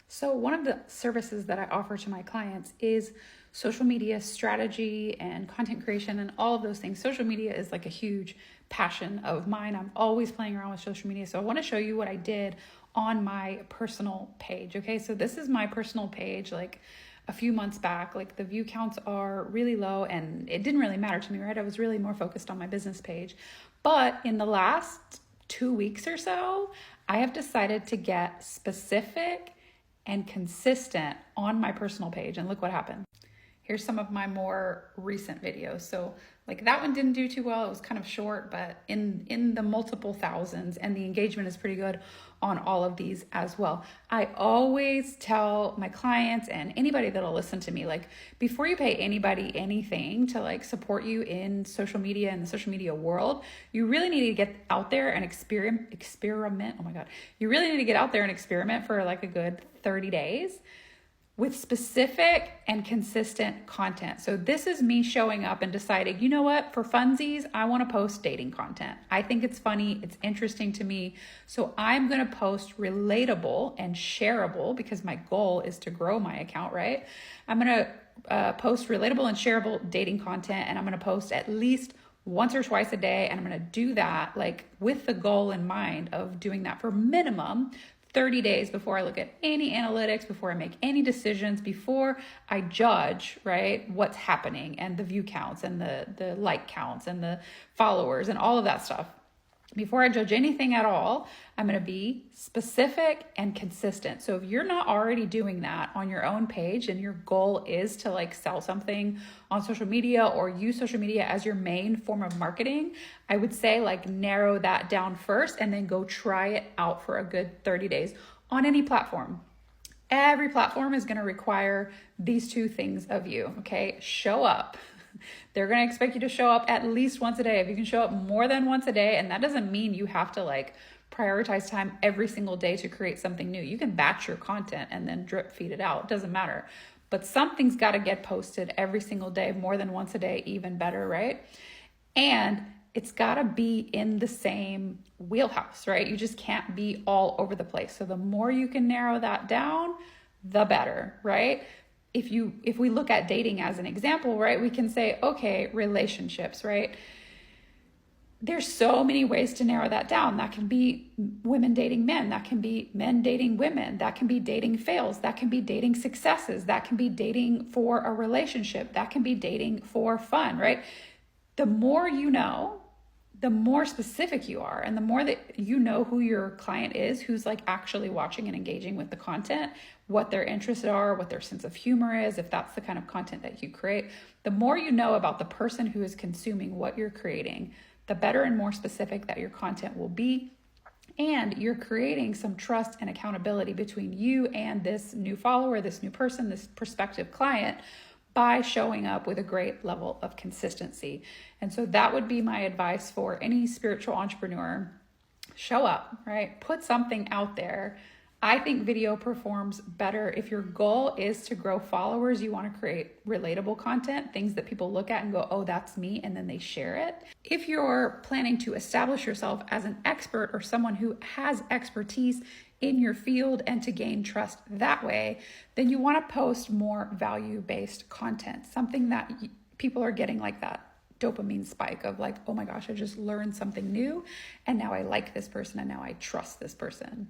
So one of the services that I offer to my clients is social media strategy and content creation and all of those things. Social media is like a huge passion of mine. I'm always playing around with social media. So I want to show you what I did on my personal page. Okay, so this is my personal page, like a few months back. Like the view counts are really low and it didn't really matter to me, right? I was really more focused on my business page. But in the last 2 weeks or so, I have decided to get specific and consistent on my personal page. And look what happened. Here's some of my more recent videos. So like that one didn't do too well. It was kind of short, but in the multiple thousands, and the engagement is pretty good on all of these as well. I always tell my clients and anybody that'll listen to me, like before you pay anybody anything to like support you in social media and the social media world, you really need to get out there and experiment. Oh my God. You really need to get out there and experiment for like a good 30 days with specific and consistent content. So this is me showing up and deciding, you know what, for funsies, I want to post dating content. I think it's funny, it's interesting to me. So I'm going to post relatable and shareable because my goal is to grow my account, right? I'm going to post relatable and shareable dating content, and I'm going to post at least once or twice a day. And I'm going to do that like with the goal in mind of doing that for minimum 30 days before I look at any analytics, before I make any decisions, before I judge, right, what's happening and the view counts and the like counts and the followers and all of that stuff. Before I judge anything at all, I'm going to be specific and consistent. So if you're not already doing that on your own page and your goal is to like sell something on social media or use social media as your main form of marketing, I would say like narrow that down first and then go try it out for a good 30 days on any platform. Every platform is going to require these two things of you, okay? Show up. They're going to expect you to show up at least once a day. If you can show up more than once a day, and that doesn't mean you have to like prioritize time every single day to create something new. You can batch your content and then drip feed it out. It doesn't matter. But something's got to get posted every single day, more than once a day, even better, right? And it's got to be in the same wheelhouse, right? You just can't be all over the place. So the more you can narrow that down, the better, right? If we look at dating as an example, right, we can say, okay, relationships, right? There's so many ways to narrow that down. That can be women dating men. That can be men dating women. That can be dating fails. That can be dating successes. That can be dating for a relationship. That can be dating for fun, right? The more you know, the more specific you are, and the more that you know who your client is, who's like actually watching and engaging with the content, what their interests are, what their sense of humor is, if that's the kind of content that you create, the more you know about the person who is consuming what you're creating, the better and more specific that your content will be. And you're creating some trust and accountability between you and this new follower, this new person, this prospective client, by showing up with a great level of consistency. And so that would be my advice for any spiritual entrepreneur. Show up, right? Put something out there. I think video performs better if your goal is to grow followers. You want to create relatable content, things that people look at and go, oh, that's me, and then they share it. If you're planning to establish yourself as an expert or someone who has expertise in your field and to gain trust that way, then you want to post more value-based content, something that people are getting like that dopamine spike of like, oh my gosh, I just learned something new and now I like this person and now I trust this person.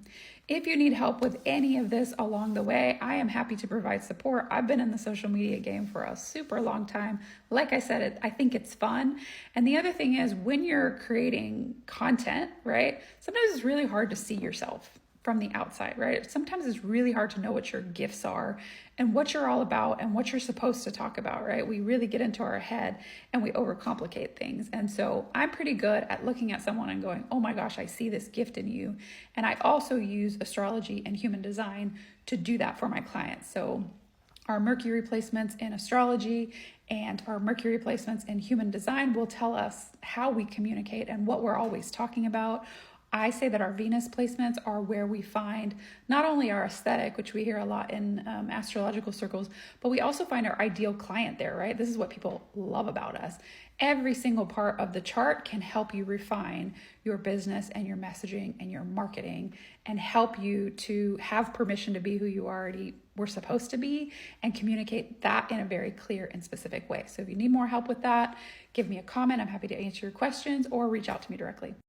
If you need help with any of this along the way, I am happy to provide support. I've been in the social media game for a super long time. Like I said, I think it's fun. And the other thing is when you're creating content, right? Sometimes it's really hard to see yourself from the outside, right? Sometimes it's really hard to know what your gifts are and what you're all about and what you're supposed to talk about, right? We really get into our head and we overcomplicate things. And so I'm pretty good at looking at someone and going, oh my gosh, I see this gift in you. And I also use astrology and human design to do that for my clients. So our Mercury placements in astrology and our Mercury placements in human design will tell us how we communicate and what we're always talking about. I say that our Venus placements are where we find not only our aesthetic, which we hear a lot in astrological circles, but we also find our ideal client there, right? This is what people love about us. Every single part of the chart can help you refine your business and your messaging and your marketing and help you to have permission to be who you already were supposed to be and communicate that in a very clear and specific way. So if you need more help with that, give me a comment. I'm happy to answer your questions or reach out to me directly.